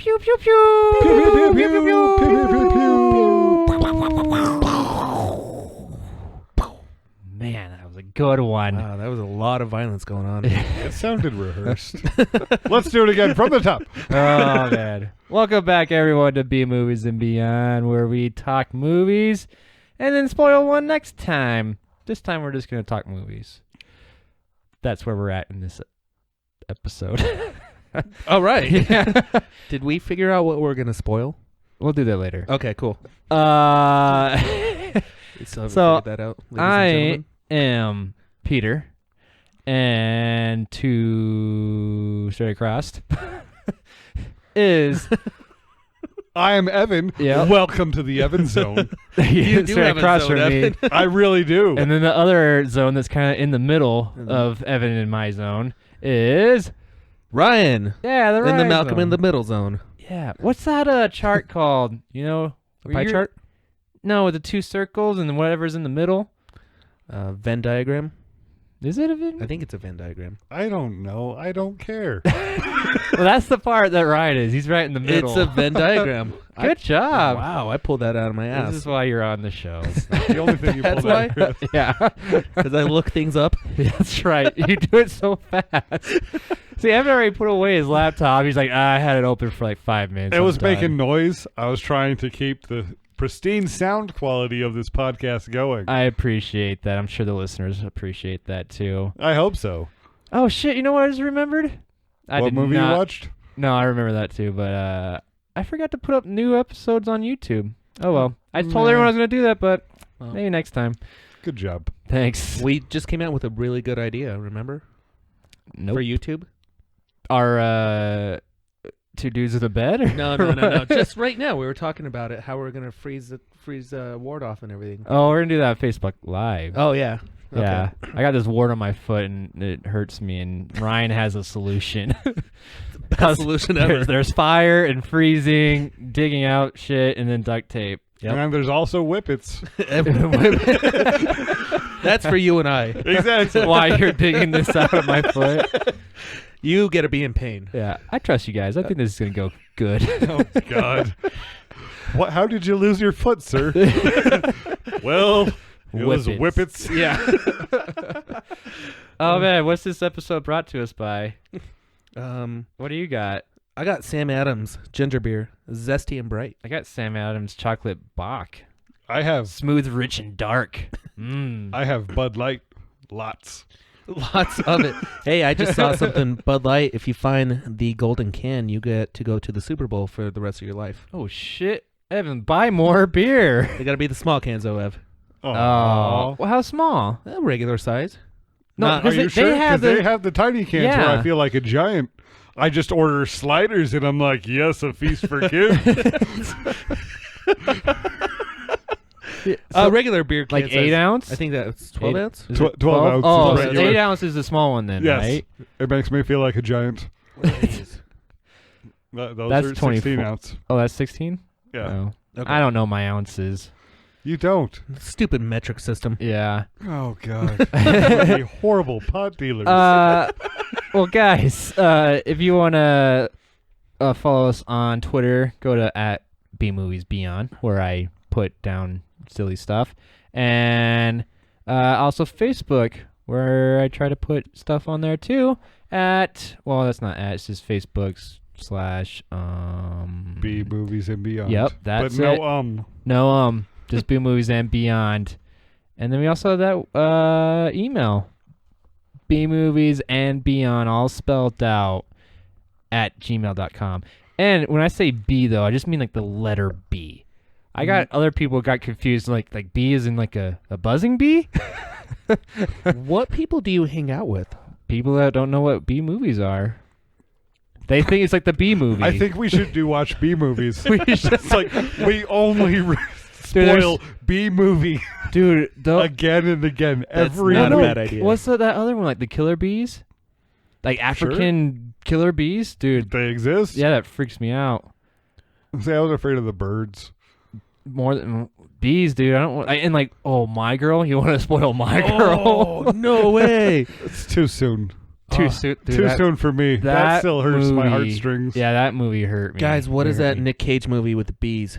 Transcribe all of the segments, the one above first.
Pew pew pew. Pew, pew, pew, pew, pew, pew, pew, pew, pew. Man, that was a good one. Wow, that was a lot of violence going on. It sounded rehearsed. Let's do it again from the top. Oh, man. Welcome back, everyone, to B Movies and Beyond, where we talk movies and then spoil one next time. This time, we're just going to talk movies. That's where we're at in this episode. All right. Yeah. Did we figure out what we're going to spoil? We'll do that later. Okay, cool. So, We still haven't figured that out, ladies and I gentlemen. am Peter, and to straight across is... I am Evan. Yep. Welcome to the Evan Zone. You do straight have a across zone, from me. Evan. I really do. And then the other zone that's kind of in the middle of Evan and my zone is... Ryan. Yeah, the In the Ryan Malcolm zone. in the Middle zone. Yeah. What's that chart called? You know? A where pie you're- chart? No, with the two circles and then whatever's in the middle. Venn diagram? Is it a Venn? I think it's a Venn diagram. I don't know. I don't care. Well, that's the part that Ryan is. He's right in the middle. It's a Venn diagram. Good job. Wow, I pulled that out of my ass. This is why you're on the show. The only thing you That's pulled out. why? Yeah. Because I look things up. That's right. You do it so fast. See, Evan already put away his laptop. He's like, I had it open for like 5 minutes. It I'm was done." making noise. I was trying to keep the pristine sound quality of this podcast going. I appreciate that. I'm sure the listeners appreciate that too. I hope so. Oh, shit. You know what I just remembered? What movie you watched? No, I remember that too, but I forgot to put up new episodes on YouTube. Oh, well. I told everyone I was going to do that, but maybe next time. Good job. Thanks. We just came out with a really good idea, remember? Nope. For YouTube? Our two dudes with a bed? Or No. Just right now, we were talking about it, how we're going to freeze ward off and everything. Oh, we're going to do that on Facebook Live. Oh, yeah. Okay. Yeah. I got this wart on my foot, and it hurts me, and Ryan has a solution. Best solution ever. There's fire and freezing, digging out shit, and then duct tape. Yep. And there's also whippets. That's for you and I. Exactly. Why you're digging this out of my foot. You get to be in pain. Yeah, I trust you guys. I think this is going to go good. Oh, God. What? How did you lose your foot, sir? Well, it was whippets. Yeah. Oh, man, what's this episode brought to us by? What What do you got? I got Sam Adams ginger beer, zesty and bright. I got Sam Adams chocolate Bach. I have Smooth, rich, and dark. I have Bud Light. Lots. Lots of it. Hey, I just saw something. Bud Light, if you find the golden can, you get to go to the Super Bowl for the rest of your life. Oh, shit. Evan, buy more beer. They got to be the small cans, though, Ev. Oh. Well, how small? Regular size. No, Not- because Are you they sure? have Because the... they have the tiny cans where Yeah. I feel like a giant. I just order sliders and I'm like, yes, a feast for kids. Regular beer can like 8 ounce? I think that's 12 ounce. Is Tw- it 12 ounces Oh, is so regular. 8 ounce is the small one then, Yes. right? It makes me feel like a giant. Those That's are 24. 16 ounce. Oh, that's 16? Yeah. Oh. Okay. I don't know my ounces. You don't. Stupid metric system. Yeah. Oh, God. You horrible pot dealers. Well, guys, if you want to follow us on Twitter, go to @BMoviesBeyond, where I put down silly stuff. And also Facebook, where I try to put stuff on there too. Well, that's not it's just Facebook/. B movies and beyond. Yep, that's but it. No, just B Movies and Beyond. And then we also have that email, bmoviesandbeyond, all spelled out, @gmail.com. And when I say B, though, I just mean like the letter B. I got other people got confused, like B is in like a buzzing bee? What people do you hang out with? People that don't know what B movies are. They think it's like the B movie. I think we should watch B movies. We should. It's like we only spoil B movie Dude, again and again. That's Every not a week. bad idea. What's that other one, like the killer bees? Like African killer bees? Dude, They exist. yeah, that freaks me out. See, I was afraid of the birds. More than bees, dude. I don't want, and like, oh, My Girl? You want to spoil My Girl? Oh, no way. It's too soon. Too soon. Dude, Too soon for me. That still hurts my movie- heartstrings. Yeah, that movie hurt me. Guys, what It is hurt that me. Nick Cage movie with the bees?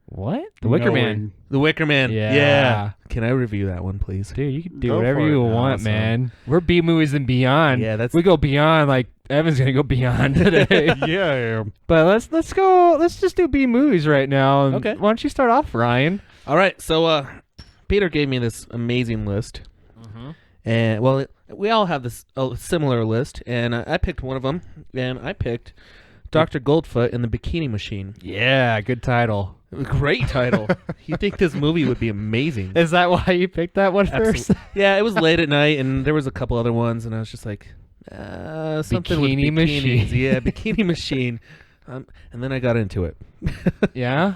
What? The Wicker Man. Knowing. The Wicker Man. Yeah. Can I review that one, please? Dude, you can do Go whatever for you it. want, Awesome. man. We're B movies and beyond. Yeah, that's We go beyond. Like Evan's gonna go beyond today. Yeah, I am. But let's go. Let's just do B movies right now. And Okay. Why don't you start off, Ryan? all right. So, Peter gave me this amazing list, and well, we all have this similar list, and I picked one of them, and I picked Dr. Goldfoot and the Bikini Machine. Yeah, good title. Great title. You think this movie would be amazing? Is that why you picked that one first? Yeah, it was late at night, and there was a couple other ones, and I was just like, something with Bikini bikinis. Machine. Yeah, Bikini Machine. And then I got into it. Yeah.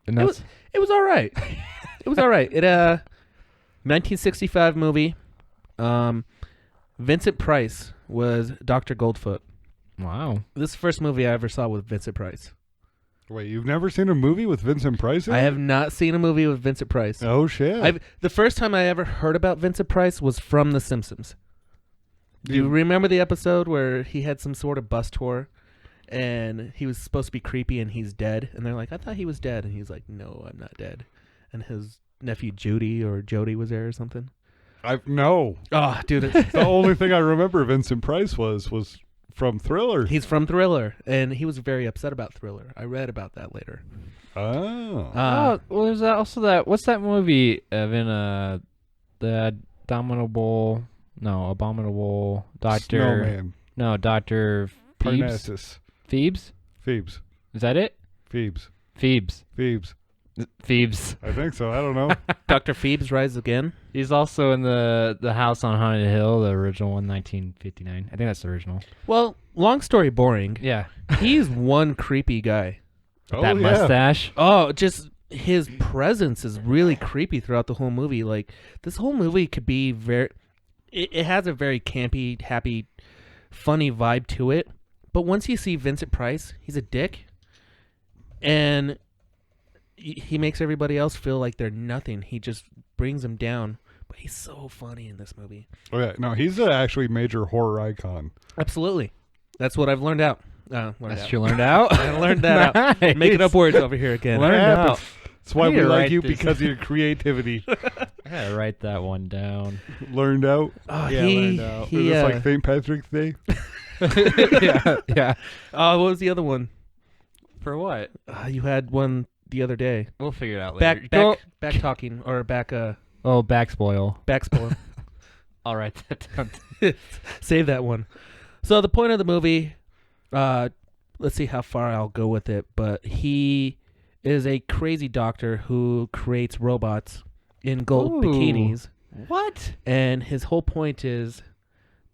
And It was all right. It was all right. 1965 movie. Vincent Price was Dr. Goldfoot. wow. This is the first movie I ever saw with Vincent Price. Wait, you've never seen a movie with Vincent Price in I it? have not seen a movie with Vincent Price. Oh, shit. The first time I ever heard about Vincent Price was from The Simpsons. Do you remember the episode where he had some sort of bus tour and he was supposed to be creepy and he's dead? And they're like, I thought he was dead. And he's like, no, I'm not dead. And his nephew Jody was there or something. No. Oh, dude. The only thing I remember Vincent Price was from Thriller. He's from Thriller, and he was very upset about Thriller. I read about that later. Oh. Oh, well, there's also that. What's that movie, Evan? The abominable Doctor. Snowman. No, Doctor Phoebes. Parnassus. Phoebes. Phoebes. Is that it? Phoebes. Phoebes. Phoebes. Phoebes. I think so. I don't know. Dr. Phoebes Rise Again. He's also in the House on Haunted Hill, the original one, 1959. I think that's the original. Well, long story boring. Yeah. He's one creepy guy. Oh, That yeah. mustache. Oh, just his presence is really creepy throughout the whole movie. Like, this whole movie could be it has a very campy, happy, funny vibe to it. But once you see Vincent Price, he's a dick. And he makes everybody else feel like they're nothing. He just brings them down. But he's so funny in this movie. Oh, yeah. No, he's an actually major horror icon. Absolutely. That's what I've learned out. That's what you learned out. I learned that out. Nice. Making up words over here again. Learned That out. happens. That's why I need we to like write you, this. because of your creativity. I gotta write that one down. Learned out. Oh, Yeah, learned out. he, Is this like St. Patrick's Day? yeah. what was the other one? For what? You had one the other day. We'll figure it out later. Back talking or back Back spoil. back spoil. I'll write that down. Save that one. So the point of the movie, let's see how far I'll go with it, but he is a crazy doctor who creates robots in gold Ooh. bikinis, What? and his whole point is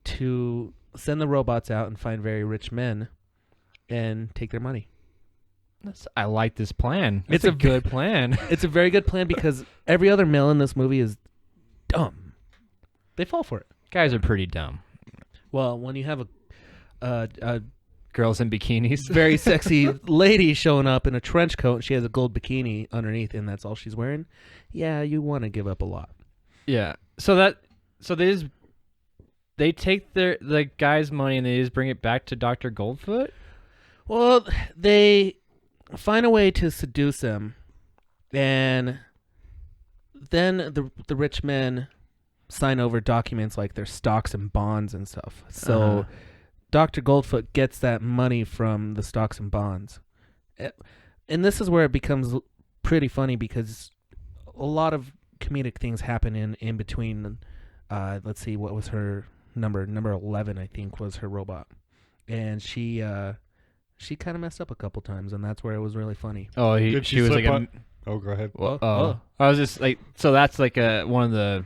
to send the robots out and find very rich men and take their money. I like this plan. It's It's a a good plan. It's a very good plan because every other male in this movie is dumb. They fall for it. Guys are pretty dumb. Well, when you have a Girls in bikinis. very sexy lady showing up in a trench coat and she has a gold bikini underneath and that's all she's wearing, yeah, you want to give up a lot. Yeah. So they take the guy's money and they just bring it back to Dr. Goldfoot? Well, they find a way to seduce him, and then the rich men sign over documents like their stocks and bonds and stuff. So Dr. Goldfoot gets that money from the stocks and bonds. And this is where it becomes pretty funny because a lot of comedic things happen in between. Let's see, what was her number? Number 11, I think, was her robot. And she kind of messed up a couple times, and that's where it was really funny. Oh, Did she she was slip like on? Oh, go ahead. Oh. I was just like, so that's like one of the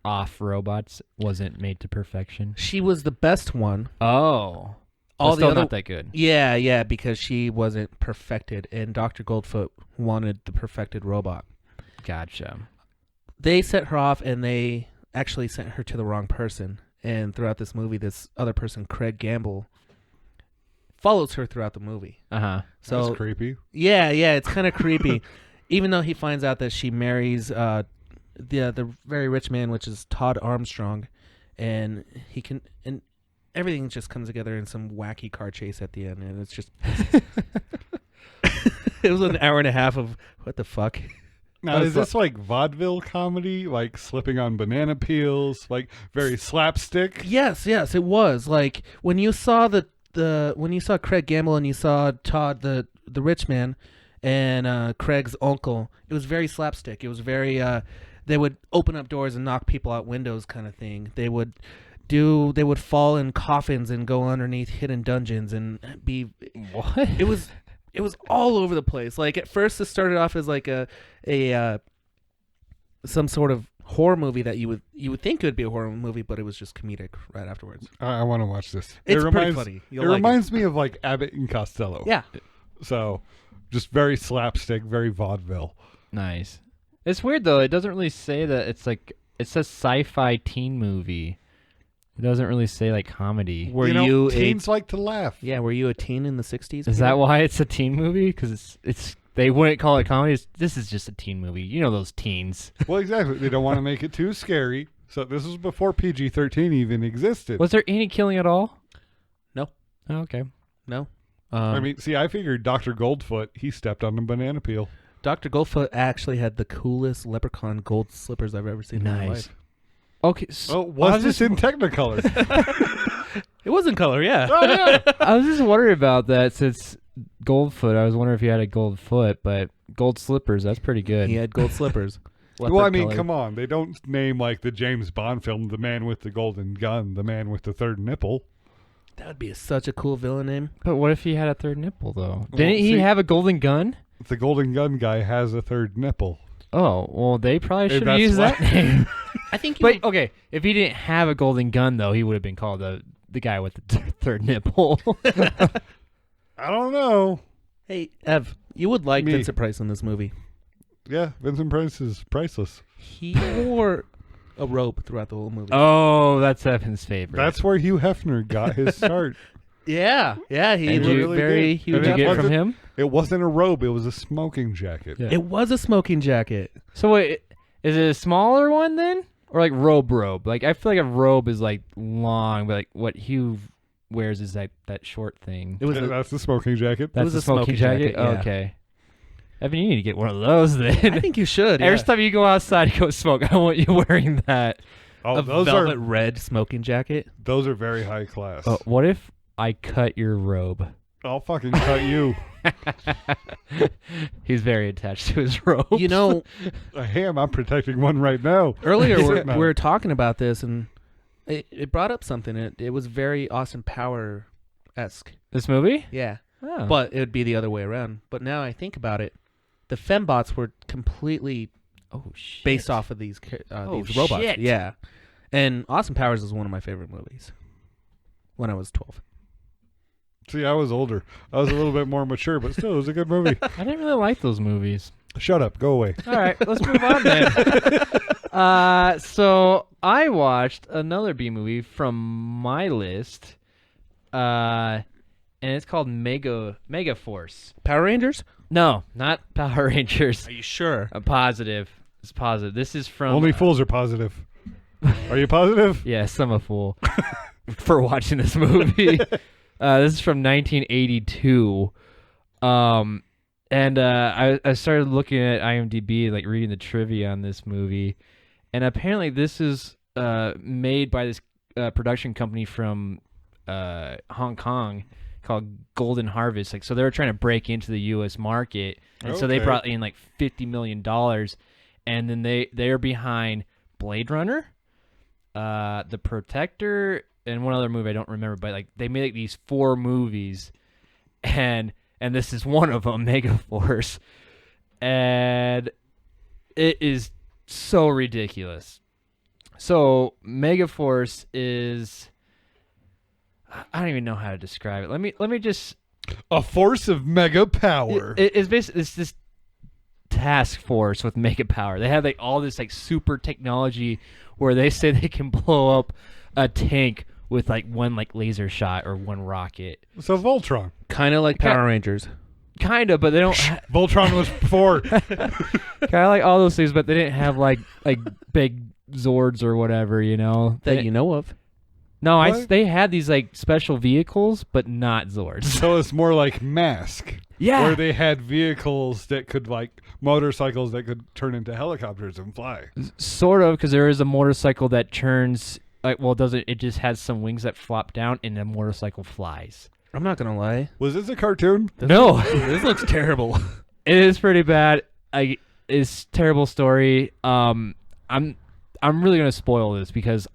off robots wasn't made to perfection. She was the best one. Oh. All But the still other, not that good. yeah, because she wasn't perfected, and Dr. Goldfoot wanted the perfected robot. Gotcha. They set her off, and they actually sent her to the wrong person. And throughout this movie, this other person, Craig Gamble, follows her throughout the movie. Uh-huh. So That's creepy. yeah, it's kind of creepy. Even though he finds out that she marries the very rich man, which is Todd Armstrong, and everything just comes together in some wacky car chase at the end, and it's just. It was an hour and a half of what the fuck. Now, is this like vaudeville comedy, like slipping on banana peels, like very slapstick? Yes, it was. Like when you saw when you saw Craig Gamble and you saw Todd the rich man and Craig's uncle, it was very slapstick. It was very they would open up doors and knock people out windows kind of thing. They would fall in coffins and go underneath hidden dungeons and be What? It was all over the place. Like at first it started off as like a some sort of horror movie that you would think it would be a horror movie, but it was just comedic right afterwards. I want to watch this. It's pretty funny. It reminds me of like Abbott and Costello. Yeah. So just very slapstick, very vaudeville. Nice. It's weird though. It doesn't really say that it's like it says sci-fi teen movie. It doesn't really say like comedy. Were you teens like to laugh? Yeah, were you a teen in the 60s? Is that why it's a teen movie? Because it's they wouldn't call it comedy. This is just a teen movie. You know those teens. Well, exactly. They don't want to make it too scary. So this was before PG-13 even existed. Was there any killing at all? No. Oh, okay. No. I mean, see, I figured Dr. Goldfoot, he stepped on a banana peel. Dr. Goldfoot actually had the coolest leprechaun gold slippers I've ever seen in my life. Okay. Was this in Technicolor? It was in color, yeah. Oh, yeah. I was just wondering about that since Goldfoot. I was wondering if you had a gold foot, but gold slippers, that's pretty good. He had gold slippers. Well, I mean, come on. They don't name like the James Bond film, The Man with the Golden Gun, The Man with the Third Nipple. That would be such a cool villain name. But what if he had a third nipple, though? Didn't he have a golden gun? The Golden Gun guy has a third nipple. Oh, well, they probably should have that's used that name. I think But, okay, if he didn't have a golden gun, though, he would have been called the guy with the third nipple. I don't know. Hey, Ev, you would like Me. Vincent Price in this movie. Yeah, Vincent Price is priceless. He wore a robe throughout the whole movie. Oh, that's Evan's favorite. That's where Hugh Hefner got his start. Yeah, he And looked you really very did. huge. Did you it get it from wasn't- him? It wasn't a robe, it was a smoking jacket. Yeah. It was a smoking jacket. So wait, is it a smaller one then? Or like robe? Like, I feel like a robe is like long, but like what Hugh wears is that short thing. It was a, That's the smoking jacket. That's was the a smoking smoking jacket? jacket, yeah. Okay. Evan, you need to get one of those then. I think you should. Every Yeah. time you go outside to go smoke, I want you wearing that. Oh, A those velvet are red smoking jacket. those are very high class. What if I cut your robe? I'll fucking cut you. He's very attached to his robe. You know, Hey, I'm protecting one right now. earlier Is we it not? were talking about this, and it brought up something. It was very Austin Power-esque. This movie? Yeah. Oh. But it would be the other way around. But now I think about it, the fembots were completely shit. based off of these robots. shit. Yeah. And Austin Powers is one of my favorite movies when I was 12. See, I was older. I was a little bit more mature, but still, it was a good movie. I didn't really like those movies. Shut up. Go away. All right, let's move on then. So I watched another B movie from my list, and it's called Megaforce. Power Rangers? No, not Power Rangers. Are you sure? I'm positive. It's positive. This is from Only fools are positive. Are you positive? Yes, I'm a fool for watching this movie. This is from 1982. And I started looking at IMDb, like reading the trivia on this movie. And apparently this is made by this production company from Hong Kong called Golden Harvest. Like, so they were trying to break into the U.S. market. And so they Okay. brought in like $50 million. And then they are behind Blade Runner, The Protector, and one other movie I don't remember, but like they made like these 4 movies, and this is one of them, Megaforce, and it is so ridiculous. So Megaforce is, I don't even know how to describe it. Let me just. A force of mega power. It's basically this task force with mega power. They have like all this like super technology where they say they can blow up a tank with like one like laser shot or one rocket. So Voltron. Kind of like Power Rangers. Kind of, but they don't. Voltron was before. Kind of like all those things, but they didn't have like big Zords or whatever, you know. That you know of. No, What? they had these like special vehicles, but not Zords. So it's more like Mask. Yeah. Where they had vehicles that could, like, motorcycles that could turn into helicopters and fly. Sort of, because there is a motorcycle that turns like, well, it just has some wings that flop down, and the motorcycle flies. I'm not gonna lie. Was this a cartoon? No, This looks terrible. it is pretty bad. It's a terrible story. I'm really gonna spoil this because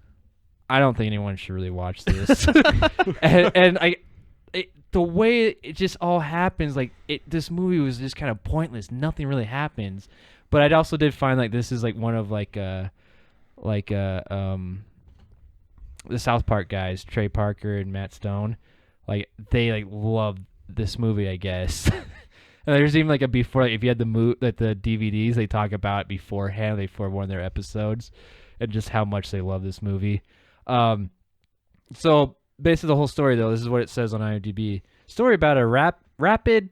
I don't think anyone should really watch this. and the way it just all happens, like this movie was just kind of pointless. Nothing really happens. But I also did find like this is like one of the South Park guys, Trey Parker and Matt Stone, like they like love this movie, I guess. And there's even like a before, like if you had the DVDs, they talk about it beforehand, before one of their episodes, and just how much they love this movie. So basically the whole story, though, this is what it says on IMDb. Story about a rapid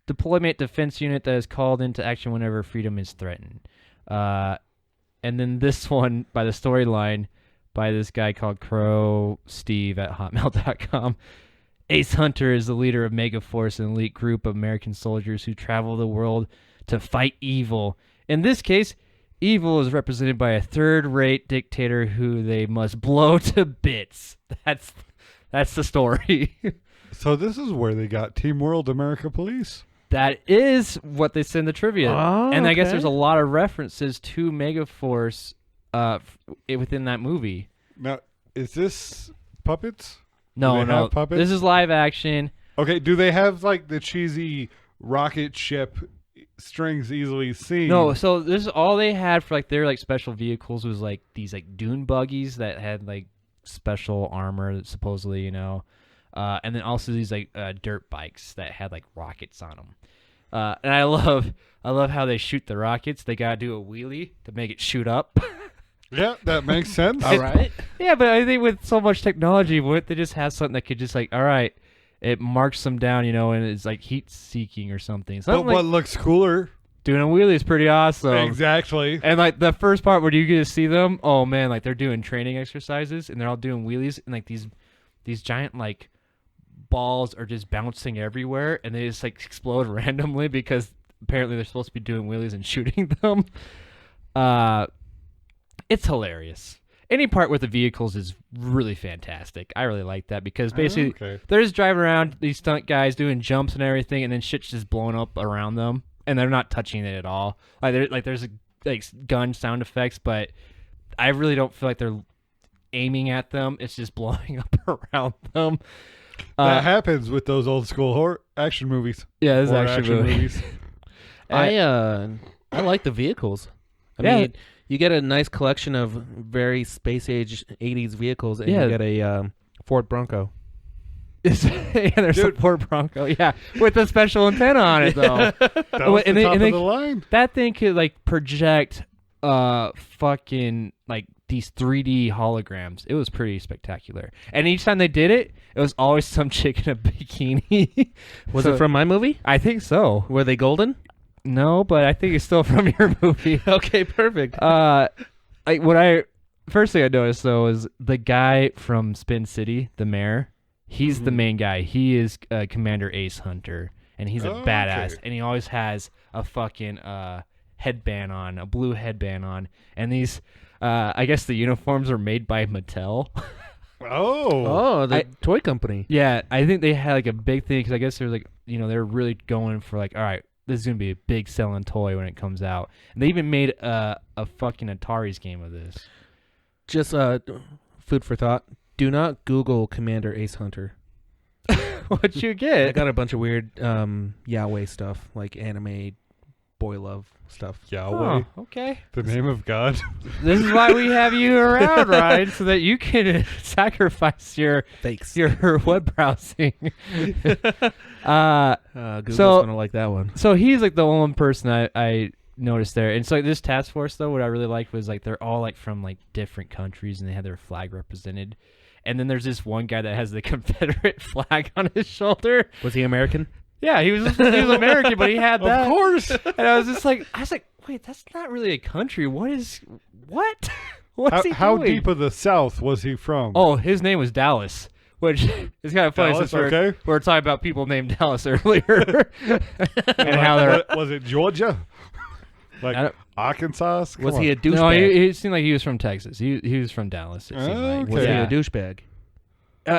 deployment defense unit that is called into action whenever freedom is threatened. And then this one, by the storyline, by this guy called Crow Steve at hotmail.com. Ace Hunter is the leader of Megaforce, an elite group of American soldiers who travel the world to fight evil. In this case, evil is represented by a third-rate dictator who they must blow to bits. That's the story. So this is where they got Team World America Police? That is what they said in the trivia. Oh, and I guess okay. there's a lot of references to Megaforce within that movie. Now, is this puppets? No, Do they have puppets? This is live action. Okay, do they have, like, the cheesy rocket ship strings easily seen? No, so this is all they had for like their like special vehicles was like these like dune buggies that had like special armor supposedly, you know, and then also these like dirt bikes that had like rockets on them. And I love how they shoot the rockets. They gotta do a wheelie to make it shoot up. Yeah, that makes sense. All right. Yeah, but I think with so much technology, wouldn't they just have something that could just like, all right, it marks them down, you know, and it's like heat seeking or something. But Something what like looks cooler? doing a wheelie is pretty awesome. Exactly. And like the first part where you get to see them, oh man, like they're doing training exercises and they're all doing wheelies, and like these giant like balls are just bouncing everywhere, and they just like explode randomly because apparently they're supposed to be doing wheelies and shooting them. It's hilarious. Any part with the vehicles is really fantastic. I really like that because basically Okay. they're just driving around, these stunt guys doing jumps and everything, and then shit's just blowing up around them, and they're not touching it at all. There's gun sound effects, but I really don't feel like they're aiming at them. It's just blowing up around them. That happens with those old school horror action movies. Yeah, this is Horror action movie. movies. I like the vehicles. I Yeah. mean, you get a nice collection of very space age 80s vehicles, and Yeah. you get a Ford Bronco. Yeah, there's a Dude. Ford Bronco. Yeah, with a special antenna on it though. That was And the they- top and of they- the line. That thing could like project fucking like these 3D holograms. It was pretty spectacular. And each time they did it, it was always some chick in a bikini. Was So- it from my movie? I think so. Were they golden? No, but I think it's still from your movie. Okay, perfect. First thing I noticed though is the guy from Spin City, the mayor. He's the main guy. He is Commander Ace Hunter, and he's a badass. Okay. And he always has a fucking headband on, a blue headband on. And these, I guess the uniforms are made by Mattel. Oh. The toy company. Yeah, I think they had like a big thing because I guess they're like, you know, they're really going for like, all right, this is gonna be a big selling toy when it comes out. And they even made a fucking Atari's game of this. Just food for thought. Do not Google Commander Ace Hunter. What'd you I get? got a bunch of weird yaoi stuff, like anime boy love stuff. Yahweh, Oh, okay. the name of God. This is why we have you around, Ryan, so that you can sacrifice your Thanks. web browsing. Google's So- gonna like that one. So he's like the only person I noticed there. And so like this task force though, what I really liked was like they're all like from like different countries and they have their flag represented. And then there's this one guy that has the Confederate flag on his shoulder. Was he American? Yeah, he was American, but he had that. Of course. And I was like, wait, that's not really a country. What? What's he How doing? deep of the South was he from? Oh, his name was Dallas, which is kind of funny Dallas, since okay. we're talking about people named Dallas earlier. And how they're... was it Georgia? I Like don't- Arkansas? Come Was on. he a douchebag? No, he seemed like he was from Texas. He was from Dallas. It seemed like. Okay. Was Yeah. he a douchebag?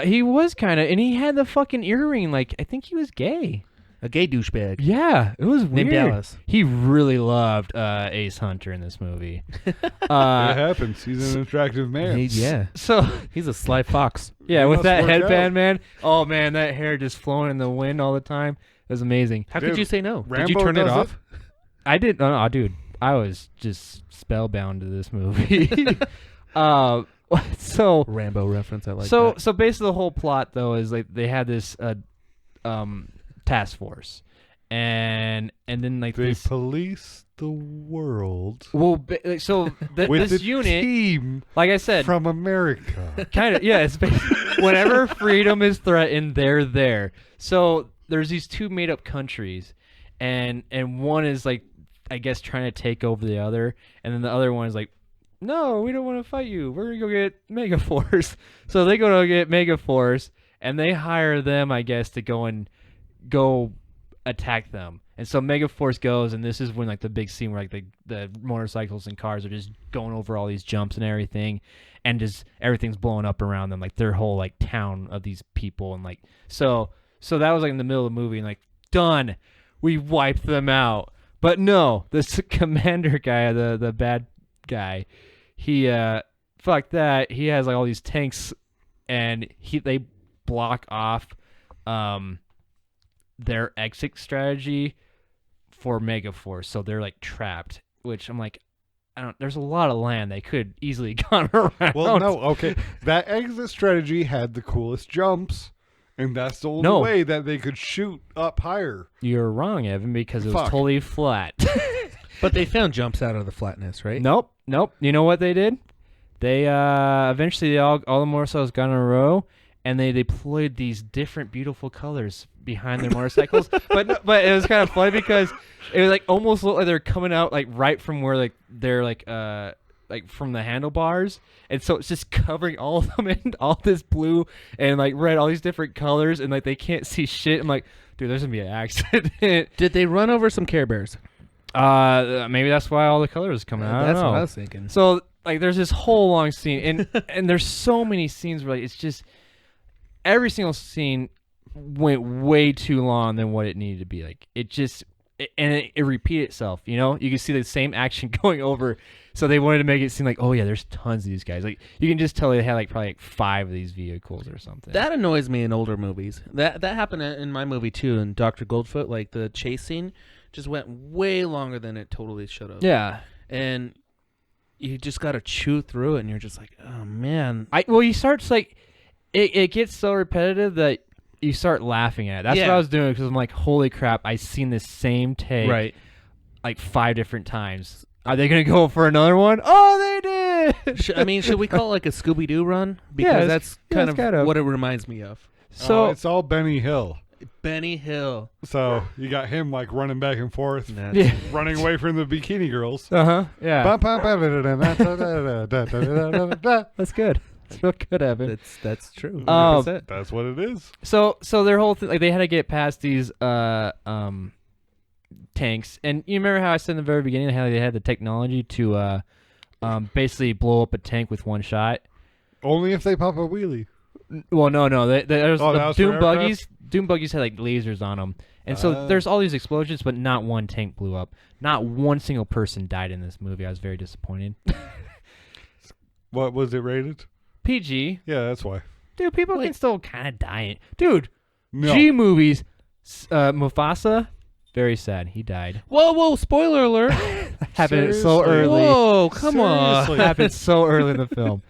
He was kind of, and he had the fucking earring. Like, I think he was gay. A gay douchebag. Yeah, it was Named weird. Dallas. He really loved Ace Hunter in this movie. It happens. He's an attractive man. Yeah. So He's a sly fox. yeah, He with must that work headband, out. man. Oh man, that hair just flowing in the wind all the time. It was amazing. How Dude, could you say no? Did Rambo you turn it does off? I did. No, dude, I was just spellbound to this movie. So Rambo reference. I like so that. so basically the whole plot though is like they had this task force, and then like They this. police the world Well, so with this the unit, team like I said, from America. kind of yeah. It's whenever freedom is threatened, they're there. So there's these two made up countries, and one is like I guess trying to take over the other, and then the other one is like, no, we don't want to fight you. We're gonna go get Megaforce. So they go to get Megaforce, and they hire them, I guess, to go attack them. And so Megaforce goes, and this is when like the big scene where like the motorcycles and cars are just going over all these jumps and everything, and just everything's blowing up around them, like their whole like town of these people, and like so that was like in the middle of the movie, and like done, we wiped them out. But no, this commander guy, the bad guy, he fuck that. He has like all these tanks, and they block off their exit strategy for Megaforce, so they're like trapped. Which I'm like, there's a lot of land they could easily gone around. Well, no, okay. That exit strategy had the coolest jumps, and that's the only No. way that they could shoot up higher. You're wrong, Evan, because it was Fuck. totally flat. But they found jumps out of the flatness, right? Nope. You know what they did? They eventually all the motorcycles got in a row, and they deployed these different beautiful colors behind their motorcycles. but it was kind of funny because it was like almost looked like they're coming out like right from where like they're like from the handlebars, and so it's just covering all of them in all this blue and like red, all these different colors, and like they can't see shit. I'm like, dude, there's gonna be an accident. Did they run over some Care Bears? Maybe that's why all the colors are coming out. I That's don't know. what I was thinking. So like there's this whole long scene, and there's so many scenes where like, it's just every single scene went way too long than what it needed to be. Like it repeated itself. You know, you can see the same action going over. So they wanted to make it seem like, oh yeah, there's tons of these guys. Like you can just tell they had like probably like 5 of these vehicles or something. That annoys me in older movies. That happened in my movie too, in Dr. Goldfoot. Like the chase scene just went way longer than it totally should have. Yeah. And you just got to chew through it, and you're just like, oh man. You start to, like it gets so repetitive that you start laughing at it. That's what I was doing, because I'm like, holy crap, I've seen this same take like 5 different times. Are they gonna go for another one? Oh, they did. Should we call it like a Scooby-Doo run? Because Yeah, that's yeah, kind it's of what it reminds me of. So it's all Benny Hill. Benny Hill. So you got him like running back and forth, yeah. running away from the bikini girls. Yeah. That's good. It's real good, Evan. That's true. Um, 100%. That's what it is. So their whole thing, like they had to get past these tanks, and you remember how I said in the very beginning how they had the technology to basically blow up a tank with one shot. Only if they pop a wheelie. Well, no. There's Oh, that the was for Doom aircraft? buggies. Doom buggies had like lasers on them, and so there's all these explosions, but not one tank blew up. Not one single person died in this movie. I was very disappointed. What was it rated? PG, Yeah, that's why. dude. People can still kind of die. Dude, No. G movies. Mufasa, very sad. He died. Whoa! Spoiler alert! Happened so Seriously? early. Whoa! Come on! Seriously. Happened so early in the film.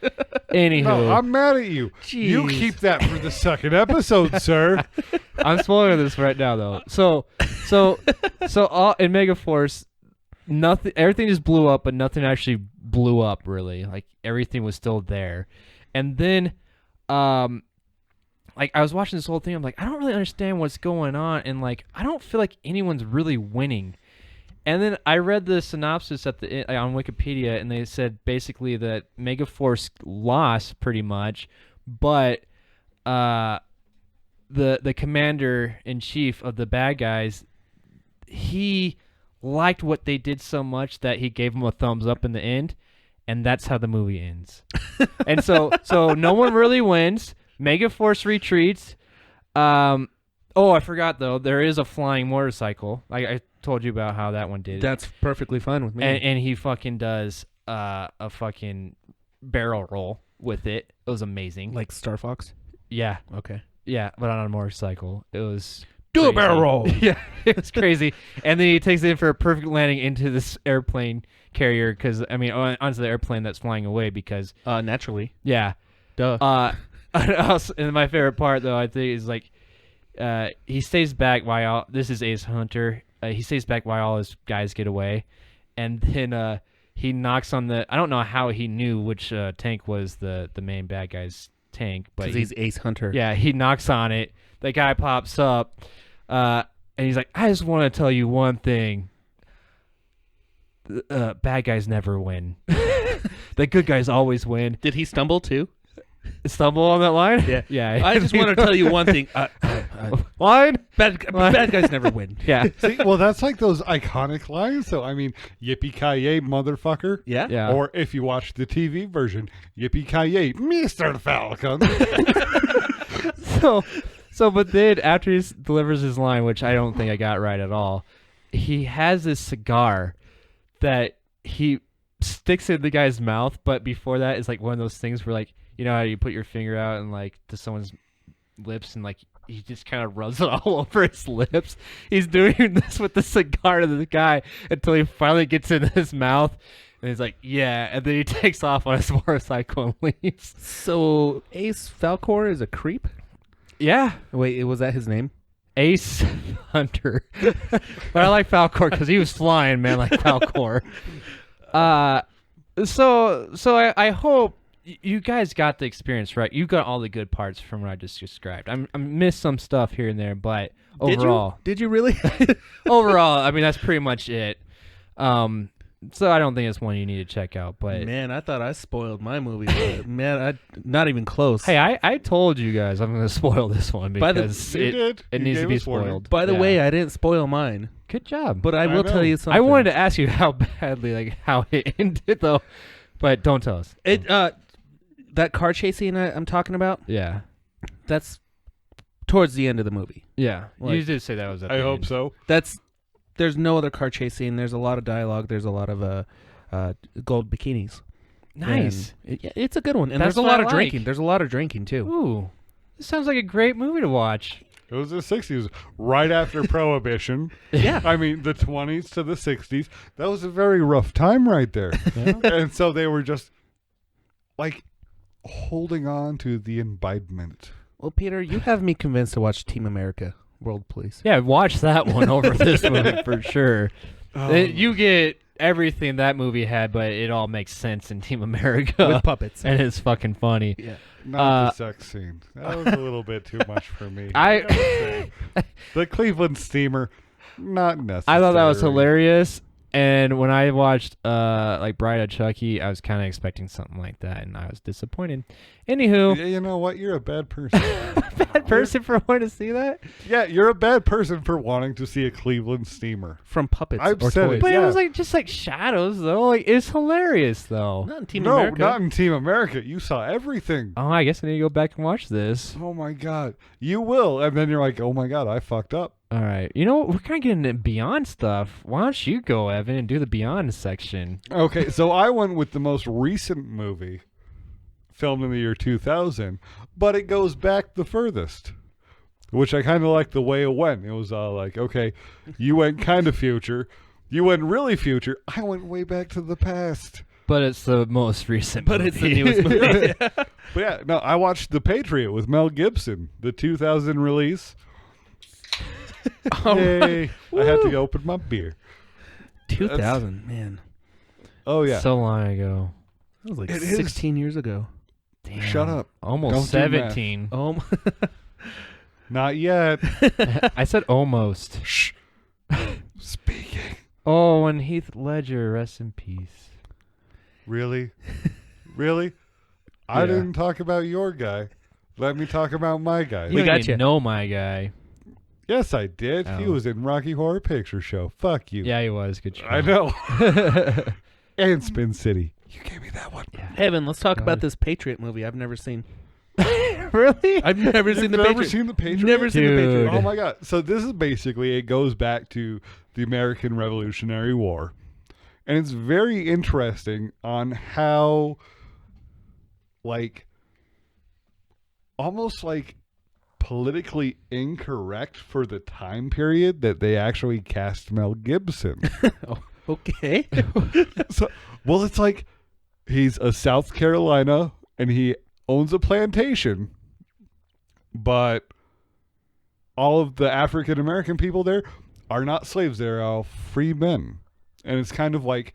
Anywho, No, I'm mad at you. You Jeez. keep that for the second episode, sir. I'm spoiling this right now though. So all in Megaforce, everything just blew up, but nothing actually blew up really. Like everything was still there. And then like I was watching this whole thing, I'm like, I don't really understand what's going on, and like I don't feel like anyone's really winning. And then I read the synopsis at the on Wikipedia, and they said basically that Megaforce lost pretty much, but the commander in chief of the bad guys, he liked what they did so much that he gave them a thumbs up in the end, and that's how the movie ends. And so no one really wins. Megaforce retreats. Oh, I forgot though. There is a flying motorcycle. I told you about how that one did. That's perfectly fine with me. And he fucking does a fucking barrel roll with it. It was amazing. Like Star Fox? Yeah, Okay. yeah, but on a motorcycle. It was Do a crazy. barrel roll. Yeah, it was crazy. And then he takes it in for a perfect landing into this airplane carrier onto the airplane that's flying away because Naturally. yeah. Duh. And my favorite part though, I think, is like he stays back while this is Ace Hunter. He stays back while all his guys get away, and then he knocks on the. I don't know how he knew which tank was the main bad guy's tank, but Because he's Ace Hunter. yeah, he knocks on it. The guy pops up, and he's like, "I just want to tell you one thing. Bad guys never win. The good guys always win." Did he stumble too? Stumble on that line? Yeah. Yeah. I just want to tell you one thing. Line? Bad guys never win. Yeah. See, well, that's like those iconic lines. So, I mean, yippee-ki-yay, motherfucker. Yeah? Yeah. Or if you watch the TV version, yippee-ki-yay, Mr. Falcon. But then after he delivers his line, which I don't think I got right at all, he has this cigar that he sticks in the guy's mouth. But before that, it's like one of those things where, like, you know how you put your finger out and like to someone's lips and like he just kind of rubs it all over his lips. He's doing this with the cigar to the guy until he finally gets into his mouth. And he's like, yeah. And then he takes off on his motorcycle and leaves. So Ace Falcor is a creep? Yeah. Wait, was that his name? Ace Hunter. But I like Falcor because he was flying, man, like Falcor. So I hope you guys got the experience right. You got all the good parts from what I just described. I missed some stuff here and there, but overall, Did you really? overall, I mean that's pretty much it. So I don't think it's one you need to check out. But Man, I thought I spoiled my movie. Man, not even close. hey, I told you guys I'm going to spoil this one By the- because You did. it You needs to gave be us warning. spoiled. By the Yeah. way, I didn't spoil mine, good job. but I I will know. tell you something. I wanted to ask you how badly, like how it ended though, but don't tell us. That car chase scene I'm talking about, Yeah. that's towards the end of the movie. Yeah. Like- You did say that was at I the hope end. so. There's no other car chase scene. There's a lot of dialogue. There's a lot of gold bikinis. Nice. And it's a good one. And That's there's a what lot I of like. drinking. There's a lot of drinking too. Ooh. This sounds like a great movie to watch. It was the 60s, right after Prohibition. Yeah. I mean, the 20s to the 60s. That was a very rough time right there. And so they were just, like, holding on to the imbibement. Well, Peter, you have me convinced to watch Team America: World Police. Yeah, watch that one over this movie for sure. Oh. You get everything that movie had, but it all makes sense in Team America. With puppets. And it's fucking funny. Yeah. Not the sex scene. That was a little bit too much for me. I gotta say. The Cleveland steamer, not necessary. I thought that was hilarious. And when I watched like Bride of Chucky, I was kind of expecting something like that, and I was disappointed. Anywho, You know what? You're a bad person. bad person for wanting to see that. Yeah, you're a bad person for wanting to see a Cleveland steamer. From puppets I've or said toys. it. But it Yeah. was like just like shadows though. Like it's hilarious though. Not in Team No, America. not in Team America. You saw everything. Oh, I guess I need to go back and watch this. Oh my God. You will. And then you're like, oh my God, I fucked up. All right. You know what? We're kind of getting into Beyond stuff. Why don't you go, Evan, and do the Beyond section? Okay, so I went with the most recent movie filmed in the year 2000, but it goes back the furthest, which I kind of like the way it went. It was like, okay, you went kind of future. You went really future. I went way back to the past. But it's the most recent But movie. it's the newest movie. But yeah, no, I watched The Patriot with Mel Gibson, the 2000 release. Yay. I had to go open my beer. 2000, man. Oh, yeah. So long ago. That was like It is. 16 years ago. Damn. Shut up. Almost Don't do math. 17. Oh, Not yet. I said almost. Shh. Speaking. Oh, and Heath Ledger, rest in peace. Really? Really? I Yeah. didn't talk about your guy. Let me talk about my guy. You We don't got even you. know my guy. Yes, I did. He Oh. was in Rocky Horror Picture Show. Fuck you. Yeah, he was. Good show. I know. And Spin City. You gave me that one. Yeah. Evan, let's talk God. about this Patriot movie I've never seen. Really? I've never You've seen the never Patriot. seen the Patriot? Never seen the Dude. Patriot. Oh my god. So this is basically, it goes back to the American Revolutionary War. And it's very interesting on how, like, almost like politically incorrect for the time period that they actually cast Mel Gibson. Oh, okay. So, well, it's like he's a South Carolina and he owns a plantation, but all of the African American people there are not slaves. They're all free men. And it's kind of like,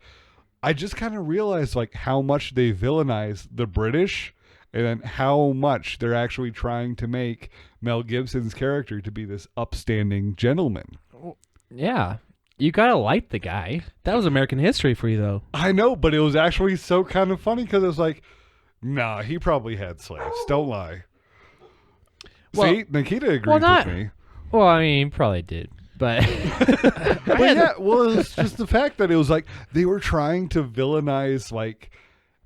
I just kind of realized like how much they villainize the British and then how much they're actually trying to make Mel Gibson's character to be this upstanding gentleman. Yeah. You gotta like the guy. That was American history for you, though. I know, but it was actually so kind of funny because it was like, nah, he probably had slaves. Don't lie. Well- See, Nikita agrees well, not- with me. Well, I mean, he probably did. But But yeah, well, it was just the fact that it was like they were trying to villainize, like,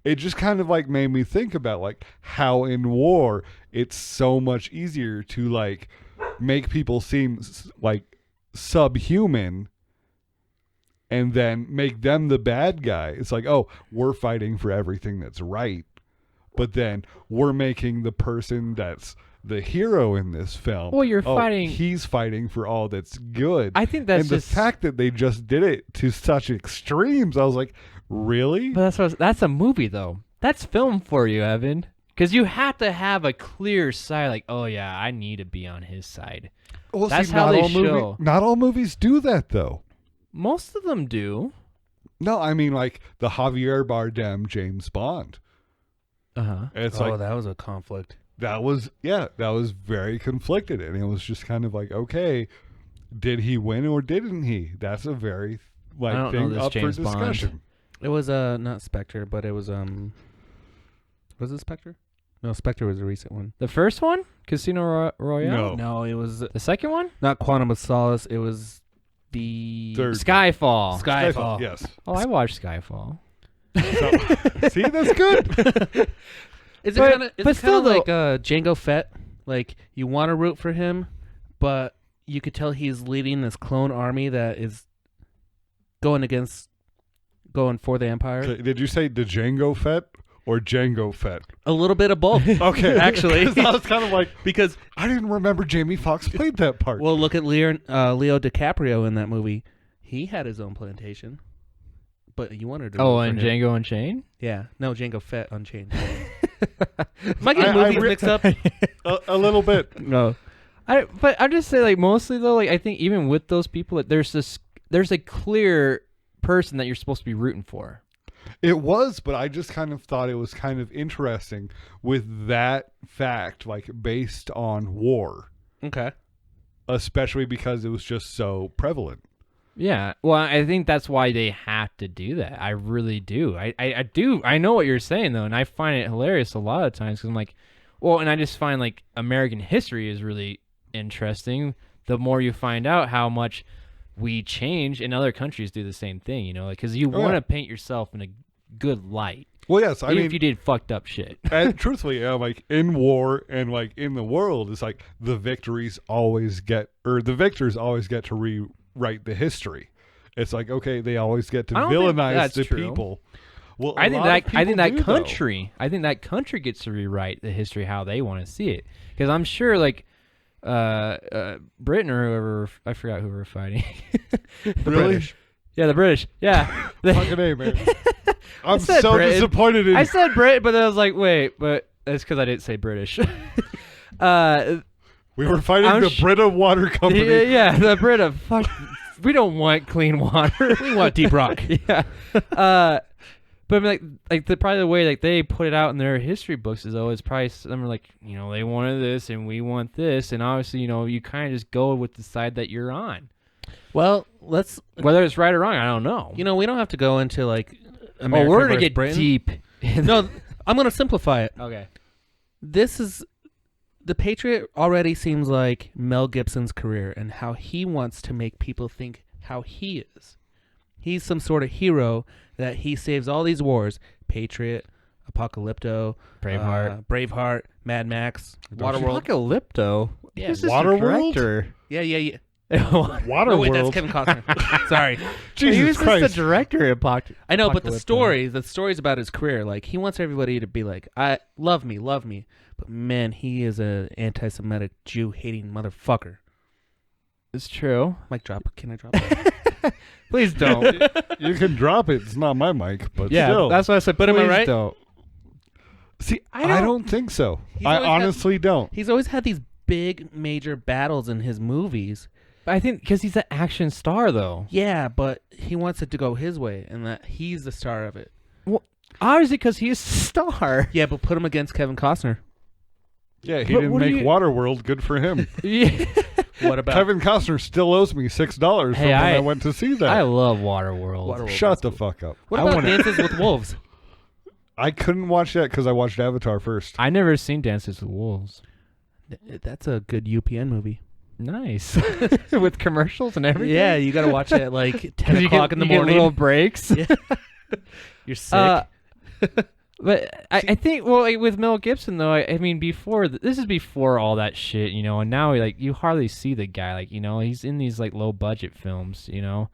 it just kind of like made me think about like how in war it's so much easier to like make people seem like subhuman and then make them the bad guy. It's like, oh, we're fighting for everything that's right, but then we're making the person that's the hero in this film. Well, you're oh, fighting- He's fighting for all that's good. I think that's and just the fact that they just did it to such extremes. I was like, really? But that's a movie though. That's film for you, Evan. Because you have to have a clear side. Like, oh yeah, I need to be on his side. Well, That's how they show. Not all movies do that, though. Most of them do. No, I mean like the Javier Bardem James Bond. Uh-huh. It's Oh, like that was a conflict. that was very conflicted, and it was just kind of like, okay, did he win or didn't he? That's a very I don't know thing this up James for Bond. discussion. It was not Spectre, but it was Was it Spectre? No, Spectre was a recent one. The first one, Casino Royale. No. No, it was The second one, not Quantum of Solace. It was the Third. Skyfall. Skyfall. Yes. Oh, I watched Skyfall. So, see, that's good. Is But- it kind of but still, though- like Django Fett? Like you want to root for him, but you could tell he's leading this clone army that is going for the Empire. Did you say Django Fett or Django Fett? A little bit of both. Okay, Actually. 'Cause I was kind of like, Because I didn't remember Jamie Foxx played that part. well, look at Leo DiCaprio in that movie. He had his own plantation, but you wanted to. Oh, root for and him. Django Unchained. Yeah, no, Django Fett Unchained. Am I getting I movies re- mixed up? a little bit. No. But I'm just saying, like, mostly though, like, I think even with those people, like, there's a clear person that you're supposed to be rooting for. It was, but I just kind of thought it was kind of interesting with that fact, like based on war, Okay. especially because it was just so prevalent. Yeah, well, I think that's why they have to do that. I really do. I do. I know what you're saying though, and I find it hilarious a lot of times because I'm like, well, and I just find like American history is really interesting. The more you find out how much we change, and other countries do the same thing, you know, because you Oh, want to yeah. paint yourself in a good light, Well, yes, I even mean, if you did fucked up shit. and truthfully, like in war and like in the world, it's like the victors always get to rewrite the history. It's like, okay, they always get to I don't think villainize that's the true. people. Well, I think that country. country gets to rewrite the history how they want to see it. Because I'm sure, like, Britain or whoever, I forgot who we're fighting. The Really? British. Yeah, the British. Yeah. Fucking A, man. I'm said so Britain. disappointed in I said Brit, but then I was like, wait, but that's because I didn't say British. We were fighting I'm the sh- Brita Water Company. yeah, the Brita. Fuck, we don't want clean water. We want deep rock. Yeah. But I mean, like probably the way like they put it out in their history books is always probably some are like, you know, they wanted this and we want this, and obviously, you know, you kind of just go with the side that you're on. Well, let's. Whether it's right or wrong, I don't know. We don't have to go into like. America we're gonna versus get Britain. deep. No, I'm gonna simplify it. Okay. This is the Patriot already seems like Mel Gibson's career and how he wants to make people think how he is. He's some sort of hero that he saves all these wars. Patriot, Apocalypto, Braveheart, Mad Max, Waterworld. Apocalypto. Yeah. Who's this Waterworld? director? Yeah. Waterworld. No, wait, that's Kevin Costner. Sorry. Jesus Who's Christ. the director of I know, but the story's about his career. Like, he wants everybody to be like, I love me. But man, he is a anti-Semitic Jew-hating motherfucker. It's true. Mic drop. Can I drop it? Please don't. You can drop it. It's not my mic, but Yeah, still. that's what I said. But am I please right? Don't. See, I don't think so. He's I always had- honestly don't. He's always had these big, major battles in his movies. But I think because he's an action star, though. Yeah, but he wants it to go his way, and that he's the star of it. Well, obviously because he's a star. Yeah, but put him against Kevin Costner. Yeah, he But didn't what do make you- Waterworld. Good for him. Yeah. What about Kevin Costner still owes me $6 from Hey, when I went to see that. I love Waterworld. Waterworld? Shut the fuck up. What I about wanna- Dances with Wolves? I couldn't watch that because I watched Avatar first. I never seen Dances with Wolves. That's a good UPN movie. Nice. With commercials and everything. Yeah, you got to watch it at like 10 You o'clock get, in the you get morning. little breaks. Yeah. You're sick. But I think, well, like, with Mel Gibson, though, I mean, before, this is before all that shit, and now, like, you hardly see the guy, like, he's in these, like, low-budget films, Well,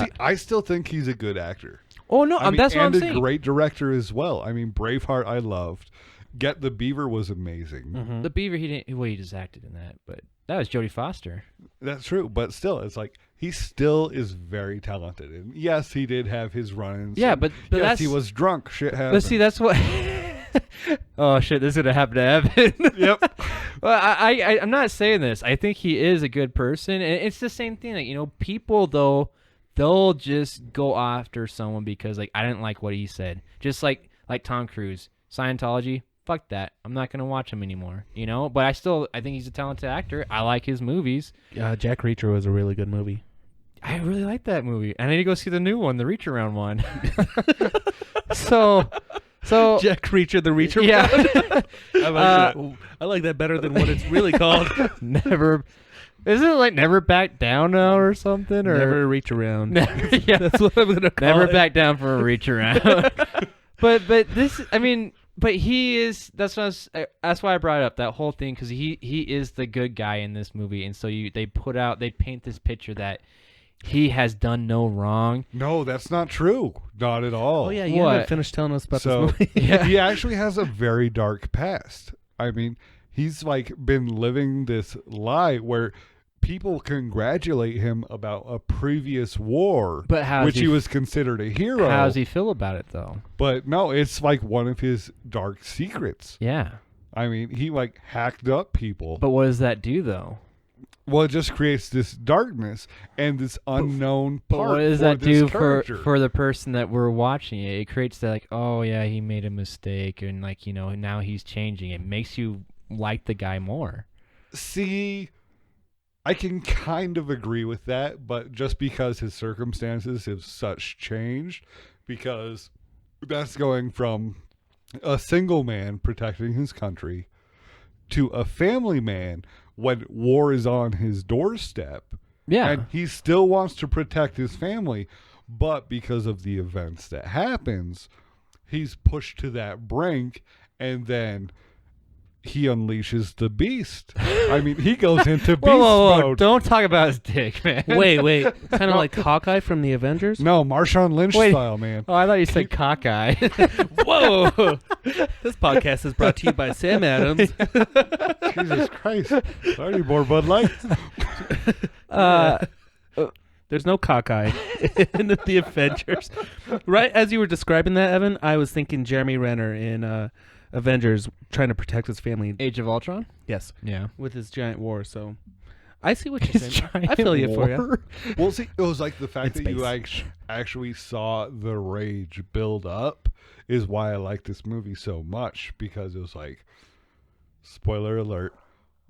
see, I still think he's a good actor. Oh, no, I mean, that's what I'm and a saying. great director as well. I mean, Braveheart I loved. Get the Beaver was amazing. Mhm. The Beaver, he just acted in that, but that was Jodie Foster. That's true, but still, it's like he still is very talented. And yes, he did have his run-ins. Yeah, and but yes, that's... he was drunk. Shit happened. Let's see, that's what... Oh, shit, this is going to happen to Evan. Yep. Well, I'm not saying this. I think he is a good person, and it's the same thing. Like, people, though, they'll just go after someone because, like, I didn't like what he said. Just like Tom Cruise. Scientology, fuck that. I'm not going to watch him anymore, But I think he's a talented actor. I like his movies. Jack Reacher was a really good movie. I really like that movie. I need to go see the new one, the Reach Around one. So Jack Reacher, the Reacher. yeah. I like that better than what it's really called. Never. Isn't it like Never Back Down now or something? Or Never reach around. Yeah, That's what I'm gonna call Never it. back down for a reach around. but this, I mean, but he is. That's why I brought it up, that whole thing, because he is the good guy in this movie, and so they paint this picture that he has done no wrong. No, that's not true. Not at all. Oh yeah, you What? haven't finished telling us about So this movie. Yeah. he actually has a very dark past. I mean, he's like been living this lie where people congratulate him about a previous war, But how which he was considered a hero. How does he feel about it though? But no, it's like one of his dark secrets. Yeah. I mean, he like hacked up people. But what does that do though? Well, it just creates this darkness and this unknown But part. what does for that this do character. for the person that we're watching it? It creates that, like, oh yeah, he made a mistake, and like, now he's changing. It makes you like the guy more. See, I can kind of agree with that, but just because his circumstances have such changed, because that's going from a single man protecting his country to a family man when war is on his doorstep. Yeah. And he still wants to protect his family, but because of the events that happens, he's pushed to that brink, and then he unleashes the beast. I mean, he goes into beast whoa, mode. Don't talk about his dick, man. Wait, kind of like Hawkeye from the Avengers. No, Marshawn Lynch Wait. style, man. Oh, I thought you said cockeye. Whoa! This podcast is brought to you by Sam Adams. Jesus Christ. Already more Bud Light. There's no cockeye in the Avengers. Right as you were describing that, Evan, I was thinking Jeremy Renner in Avengers trying to protect his family. Age of Ultron? Yes, Yeah. with his giant war. So I see what you're His saying. I giant feel you for you. war? Well, see, it was like the fact In that you space. actually saw the rage build up is why I like this movie so much, because it was like, spoiler alert,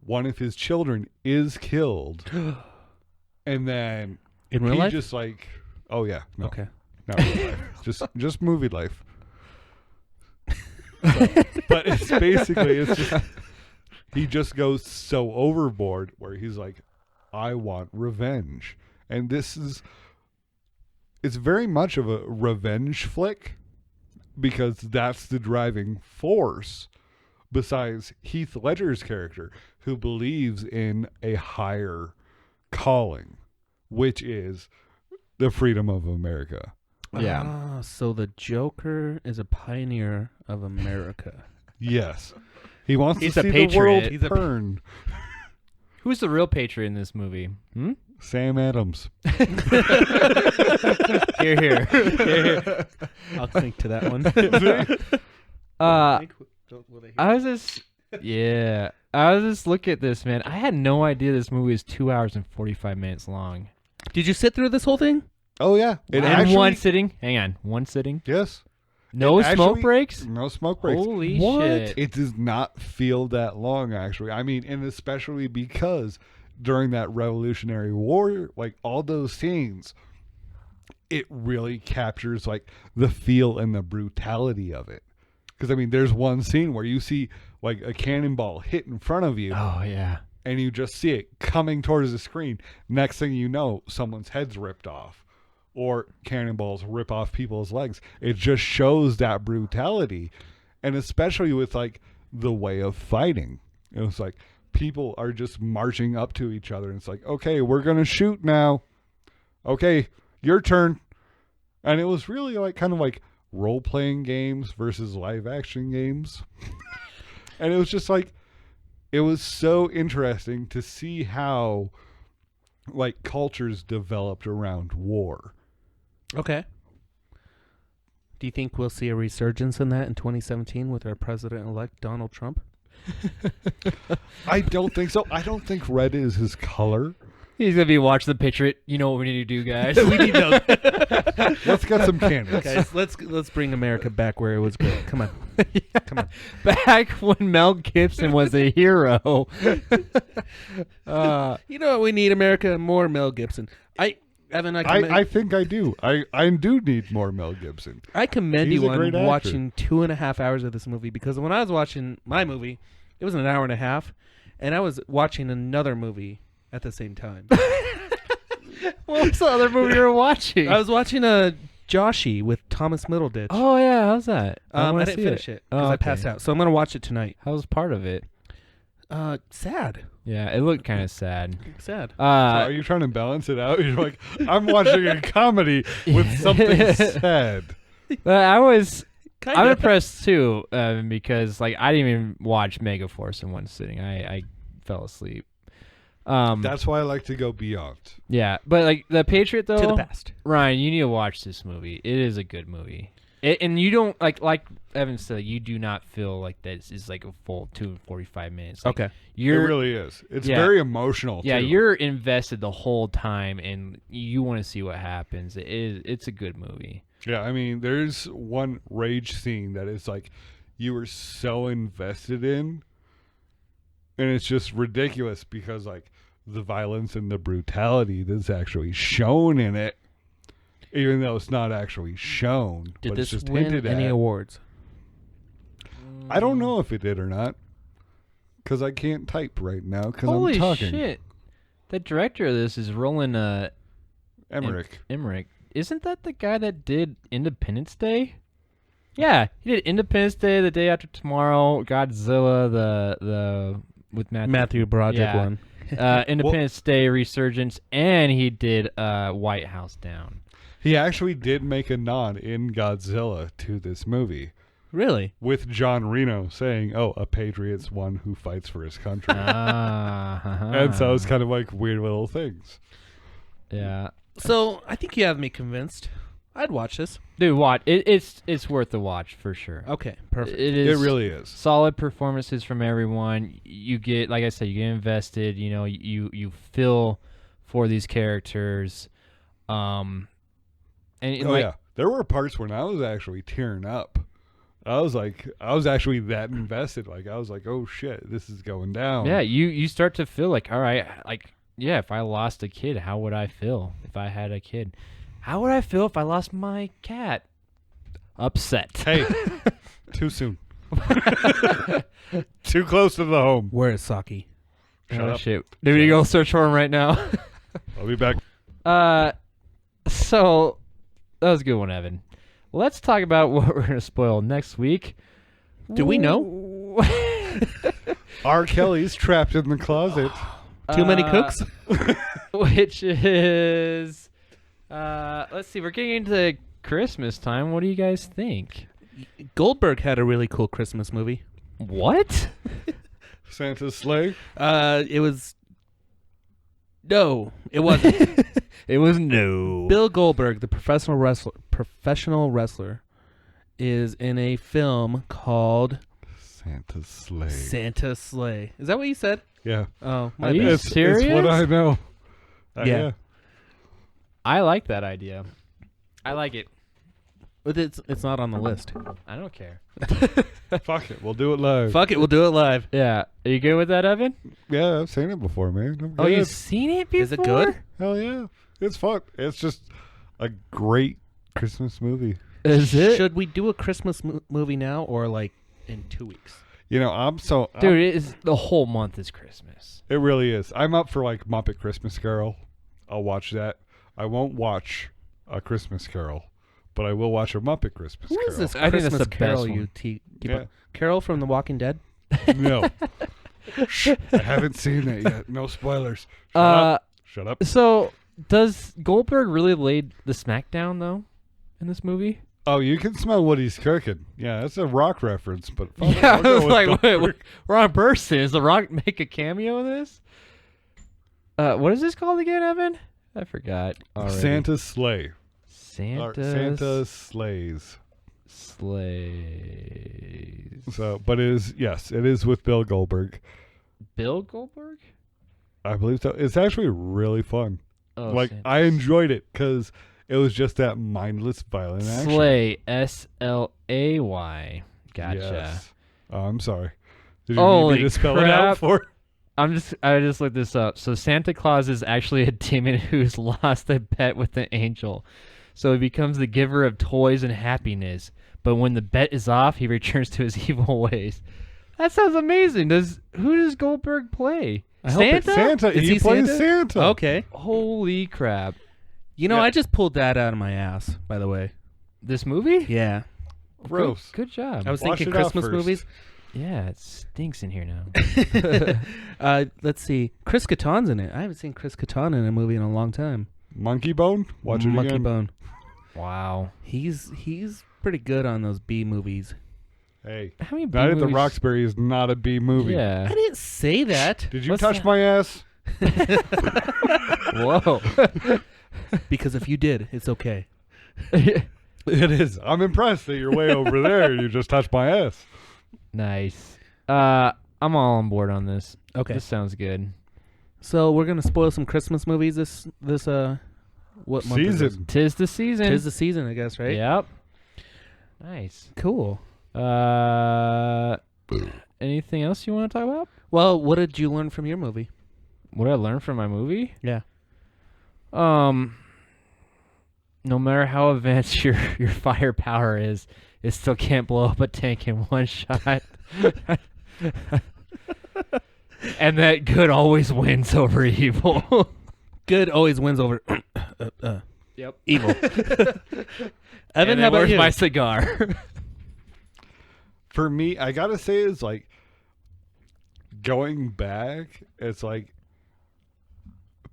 one of his children is killed, and then In real he life? just like, oh yeah, no, Okay. not real life, just movie life. So, but it's basically he just goes so overboard where he's like, I want revenge, and it's very much of a revenge flick because that's the driving force. Besides Heath Ledger's character, who believes in a higher calling, which is the freedom of America. Yeah. Ah, so the Joker is a pioneer of America. Yes. He wants He's to a see patriot. the world He's a- turn. Who's the real patriot in this movie? Hmm? Sam Adams. Here, here. Here, here. I'll clink to that one. I was just, yeah. I was just looking at this, man. I had no idea this movie is 2 hours and 45 minutes long. Did you sit through this whole thing? Oh yeah. It In actually, one sitting? Hang on. One sitting? Yes. No It smoke actually- breaks? No smoke breaks. Holy What? shit. It does not feel that long, actually. I mean, and especially because during that Revolutionary War, like all those scenes, it really captures like the feel and the brutality of it. Because I mean, there's one scene where you see like a cannonball hit in front of you, Oh, yeah. and you just see it coming towards the screen. Next thing you know, someone's head's ripped off, or cannonballs rip off people's legs. It just shows that brutality, and especially with like the way of fighting. It was like people are just marching up to each other, and it's like, okay, we're gonna shoot now. Okay, your turn. And it was really like kind of like role-playing games versus live-action games. And it was just like, it was so interesting to see how like cultures developed around war. Okay. Do you think we'll see a resurgence in that in 2017 with our president-elect Donald Trump? I don't think so. I don't think red is his color. He's going to be watching the Patriot. You know what we need to do, guys? We need those. Let's get some candidates. Guys, let's bring America back where it was good. Come on. Come on. Back when Mel Gibson was a hero. You know what we need, America? More Mel Gibson. Evan, I think I do. I do need more Mel Gibson. I commend He's you a on great actor. watching 2.5 hours of this movie, because when I was watching my movie, it was an hour and a half, and I was watching another movie at the same time. What was the other movie you were watching? I was watching Joshy with Thomas Middleditch. Oh, yeah. How's that? I wanna didn't see finish it because I passed out, so I'm gonna watch it tonight. How was part of it? Sad. Yeah, it looked kind of sad. Sad. So are you trying to balance it out? You're like, I'm watching a comedy with something sad. But I'm Kinda. impressed too, because like I didn't even watch Megaforce in one sitting. I fell asleep. That's why I like to go beyond. Yeah, but like the Patriot though, To the past. Ryan, you need to watch this movie. It is a good movie. And you don't like Evan said, you do not feel like this is like a full 2:45 minutes. Like, Okay. It you're really is. It's Yeah. very emotional. yeah, too. you're invested the whole time, and you want to see what happens. It's a good movie. Yeah, I mean, there's one rage scene that is like you were so invested in, and it's just ridiculous because like the violence and the brutality that's actually shown in it, even though it's not actually shown, Did but this it's just win hinted any at. awards? I don't know if it did or not, because I can't type right now because I'm Holy talking. shit! The director of this is Roland Emmerich. Emmerich. Isn't that the guy that did Independence Day? Yeah, he did Independence Day, The Day After Tomorrow, Godzilla, the with Matthew Broderick Yeah. one. Independence Day, Resurgence, and he did White House Down. He actually did make a nod in Godzilla to this movie, Really? with John Reno saying, "Oh, a patriot's one who fights for his country." And so it's kind of like weird little things. yeah. So I think you have me convinced. I'd watch this. Dude, watch it. It's worth the watch for sure. Okay, perfect. It It is really is. solid performances from everyone. You get, like I said, you get invested. You know, you feel for these characters. And Oh yeah, there were parts when I was actually tearing up. I was actually that invested. Like I was like, oh shit, this is going down. yeah, you start to feel like, all right, like yeah, if I lost a kid, how would I feel if I had a kid? How would I feel if I lost my cat? Upset. Hey, too soon. Too close to the home. Where is Saki? Shut Oh, up. shit. Dude, you go search for him right now. I'll be back. So that was a good one, Evan. Let's talk about what we're gonna spoil next week. Do we know? R. Kelly's trapped in the closet. Too many cooks? Which is, let's see, we're getting into Christmas time. What do you guys think? Goldberg had a really cool Christmas movie. What? Santa's sleigh. It was... No, it wasn't. It was no. Bill Goldberg, the professional wrestler, is in a film called Santa's sleigh. Santa Sleigh. Is that what you said? Yeah. Oh, my Are you bad. It's serious? what I know. Yeah. I like that idea. I like it. But it's not on the list. I don't care. Fuck it. We'll do it live. Fuck it, we'll do it live. Yeah. Are you good with that, Evan? Yeah, I've seen it before, man. I'm Oh, good. you've seen it before? Is it good? Hell yeah. It's fun. It's just a great Christmas movie. Is it? Should we do a Christmas movie now or like in 2 weeks? You know, Dude, it is, the whole month is Christmas. it really is. I'm up for like Muppet Christmas Carol. I'll watch that. I won't watch A Christmas Carol, but I will watch a Muppet Christmas Who Carol. is this I think that's Christmas the Carol best one. you keep Yeah. up? Carol from The Walking Dead? No. Shh, I haven't seen that yet. No spoilers. Shut up. Shut up. So, does Goldberg really lay the smackdown, though, in this movie? Oh, you can smell what he's cooking. Yeah, that's a Rock reference, but fuck it, Yeah, I'll I go was with like, wait, Goldberg. we're on person. Does The Rock make a cameo in this? What is this called again, Evan? I forgot already. Santa's sleigh. Or Santa's Santa sleighs. Slays. So, but it is with Bill Goldberg. Bill Goldberg? I believe so. It's actually really fun. Oh, Like Santa's I enjoyed it because it was just that mindless, violent action. Slay. Slay. Gotcha. Yes. Oh, I'm sorry. Did you Holy need me to spell it crap. out for? I just looked this up. So Santa Claus is actually a demon who's lost a bet with an angel. So he becomes the giver of toys and happiness. But when the bet is off, he returns to his evil ways. That sounds amazing. Who does Goldberg play? I hope it's Santa. Is he he plays Santa? Santa. Okay. Holy crap. You know, Yeah. I just pulled that out of my ass, by the way. This movie? Yeah. Gross. Good job. I was Watch thinking it out Christmas first. movies. Yeah, it stinks in here now. Let's see. Chris Kattan's in it. I haven't seen Chris Kattan in a movie in a long time. Monkey Bone. Watch it Monkey again. Bone. Wow. He's pretty good on those B movies. Hey, How many Night at the B-movies- Roxbury is not a B movie. Yeah. I didn't say that Did you What's touch that? my ass? Whoa. because if you did, it's okay. It is. I'm impressed that you're way over there. You just touched my ass. Nice. I'm all on board on this. Okay. This sounds good. So we're gonna spoil some Christmas movies this what month is this? Season. Tis the season. Tis the season, I guess, right? Yep. Nice. Cool. Anything else you want to talk about? Well, what did you learn from your movie? What did I learn from my movie? Yeah. No matter how advanced your firepower is, it still can't blow up a tank in one shot. And that good always wins over evil. Good always wins over Yep. evil. And Evan, how about where's you? my cigar? For me, I gotta say, it's like going back. It's like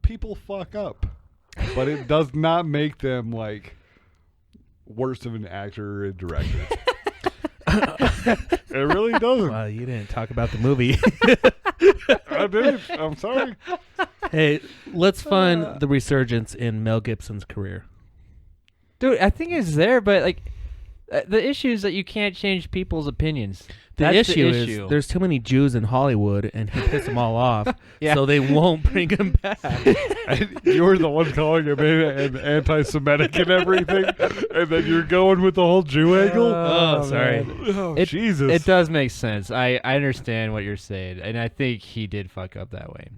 people fuck up, but it does not make them like worse of an actor or a director. It really doesn't. Well, you didn't talk about the movie. I did. I'm sorry. Hey, let's find the resurgence in Mel Gibson's career. Dude, I think it's there, but like the issue is that you can't change people's opinions. The That's issue is there's too many Jews in Hollywood, and he pissed them all off, Yeah. so they won't bring him back. And you were the one calling him an anti-Semitic and everything, and then you're going with the whole Jew angle. Oh, sorry. man. Oh, It- Jesus! It does make sense. I understand what you're saying, and I think he did fuck up that way.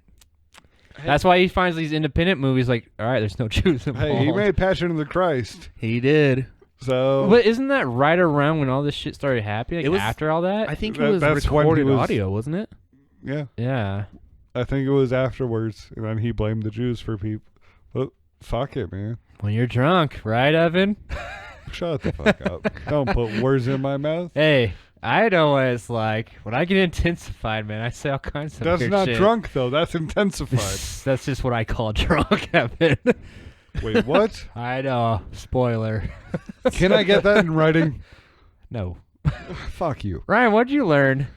That's why he finds these independent movies like, all right, there's no Jews involved. Hey, he made Passion of the Christ. He did. So, But isn't that right around when all this shit started happening? Like It was- after all that? I think it That- was that's when he recorded was- audio, wasn't it? yeah, Yeah. I think it was afterwards, and then he blamed the Jews for people. But fuck it, man. When you're drunk, right, Evan? Shut the fuck up. Don't put words in my mouth. Hey, I know what it's like. When I get intensified, man, I say all kinds of That's weird not shit. drunk, though. That's intensified. That's just what I call drunk, Evan. Wait, what? I know. Spoiler. Can I get that in writing? No. Fuck you. Ryan, what'd you learn?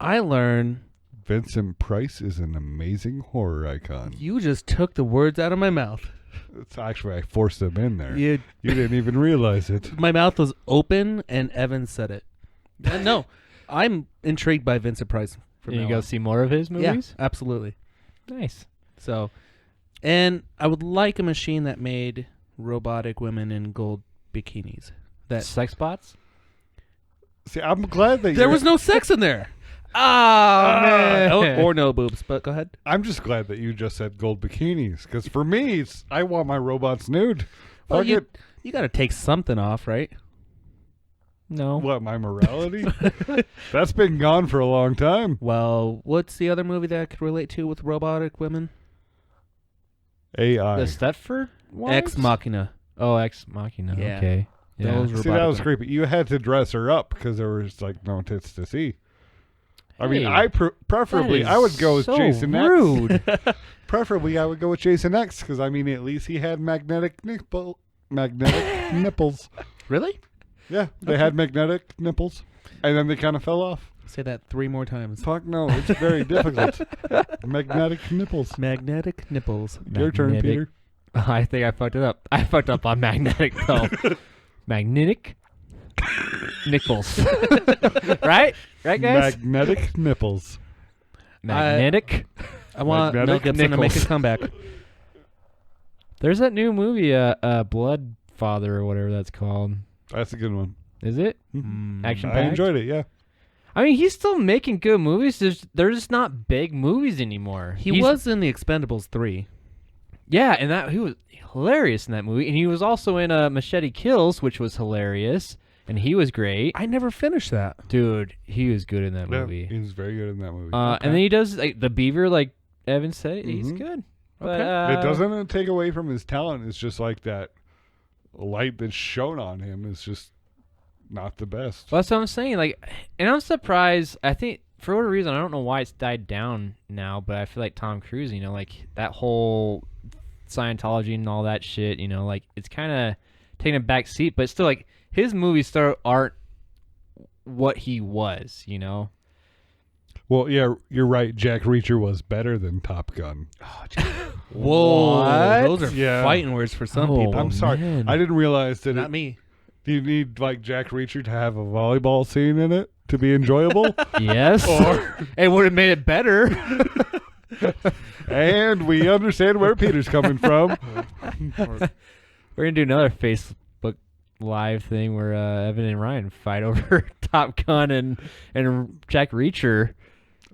I learned Vincent Price is an amazing horror icon. you just took the words out of my mouth. It's actually, I forced them in there. You, You didn't even realize it. my mouth was open, and Evan said it. No, I'm intrigued by Vincent Price. From Can you now go on. see more of his movies? Yeah, absolutely. Nice. So, and I would like a machine that made robotic women in gold bikinis. That Sex bots? See, I'm glad that there was no sex in there. Oh, man. Or no boobs. But go ahead. I'm just glad that you just said gold bikinis, because for me, I want my robots nude. Well, Fuck you it. got to take something off, right? No. What, my morality? That's been gone for a long time. Well, what's the other movie that I could relate to with robotic women? AI. The Stepford wives? Ex Machina. Oh, Ex Machina. Yeah. Okay. Yeah. Those See, that robotic was women. creepy. You had to dress her up because there was like no tits to see. I mean, Hey, I preferably That I would go with is so Jason rude. X. Preferably, I would go with Jason X because I mean, at least he had magnetic nipples. Really? Yeah, they had magnetic nipples, and then they kind of fell off. Say that 3 more times. Fuck no, it's very difficult. Magnetic nipples. Magnetic nipples. Your turn, Magnetic- Peter. I think I fucked it up. I fucked up on magnetic though. Magnetic nipples. Right? Right, guys? Magnetic nipples. Magnetic. I want Mel Magnetic Gibson to make a nickels. comeback. There's that new movie, Blood Father or whatever that's called. That's a good one. Is it? Mm. Action I packed? enjoyed it. Yeah. I mean, he's still making good movies. They're just not big movies anymore. He He's- was in The Expendables 3. Yeah, and he was hilarious in that movie. And he was also in Machete Kills, which was hilarious. And he was great. I never finished that. Dude, he was good in that Yeah, movie. he was very good in that movie. And then he does like the Beaver, like Evan said. He's Mhm. good. But, Okay. It doesn't take away from his talent. It's just like that light that's shown on him is just not the best. Well, that's what I'm saying. Like, and I'm surprised. I think for whatever reason, I don't know why it's died down now, but I feel like Tom Cruise, like that whole Scientology and all that shit, like it's kind of taking a back seat, but still, like his movies still aren't what he was, Well, yeah, you're right. Jack Reacher was better than Top Gun. Whoa. What? Those are Yeah. fighting words for some Oh, people. I'm sorry. man. I didn't realize that. Not me. Do you need like Jack Reacher to have a volleyball scene in it to be enjoyable? Yes. Or It would have made it better. and we understand where Peter's coming from. We're gonna do another Facebook Live thing where Evan and Ryan fight over Top Gun and Jack Reacher.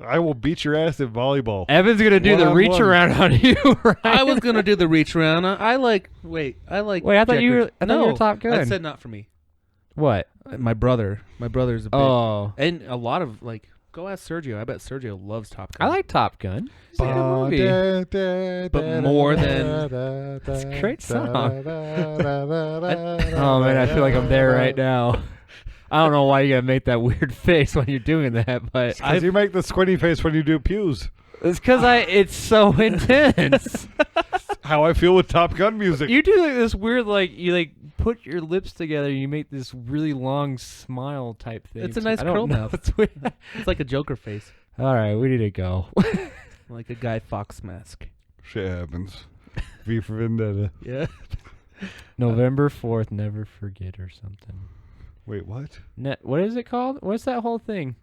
I will beat your ass at volleyball. Evan's gonna do the reach One-on-one. around on you. Ryan. I was going to do the reach around. I like Wait, I thought Jack you were. Reacher. I thought no, you were Top Gun. I said not for me. What? My brother's a big. Oh, And a lot of, go ask Sergio. I bet Sergio loves Top Gun. I like Top Gun. It's a good movie. But more than- That's a great song. Oh man, I feel like I'm there right now. I don't know why you gotta make that weird face when you're doing that, but Because you make the squinty face when you do pews. it's because it's so intense. How I feel with Top Gun music. You do like this weird, you put your lips together and you make this really long smile type thing. It's a nice I don't curl know. mouth. It's weird. It's like a Joker face. All right, we need to go. Like a Guy Fawkes mask. Shit happens. V for Vendetta. Yeah. November 4th, never forget or something. Wait, what? What is it called? What's that whole thing?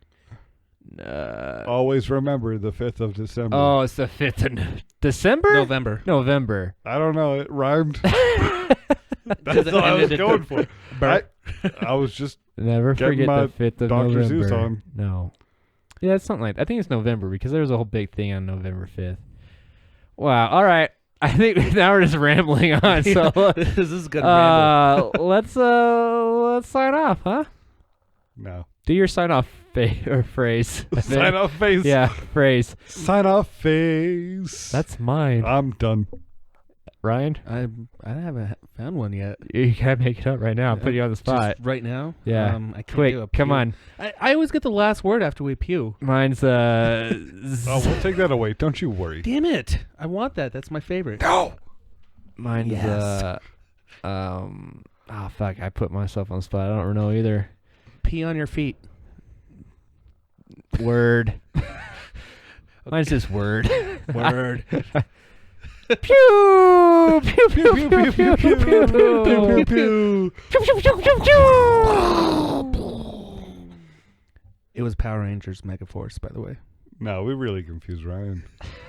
Always remember the 5th of December. Oh, it's the 5th of December? November. November. I don't know. It rhymed. Does That's it all I end was in going for. Bert. I was just Never Getting forget my the 5th of Dr. November. Seuss on. No. Yeah, it's something like that. I think it's November because there was a whole big thing on November 5th. Wow. All right. I think now we're just rambling on. So This is good ramble. let's sign off, huh? No. Do your sign off phrase. Sign off phase. Yeah, phrase. Sign off phase. That's mine. I'm done. Ryan, I haven't found one yet. you can't make it up right now. I'm putting you on the spot. Just right now? Yeah. I can't Quick, do a come pew. on. I always get the last word after we pew. Mine's Oh, we'll take that away. Don't you worry. Damn it. I want that. That's my favorite. No. mine's Yes. oh fuck, I put myself on the spot. I don't know either. Pee on your feet. Word. Mine's just word. Word. Pew! Pew pew pew pew pew pew pew Pew, pew, pew. It was Power Rangers Megaforce, by the way. No, we really confused Ryan.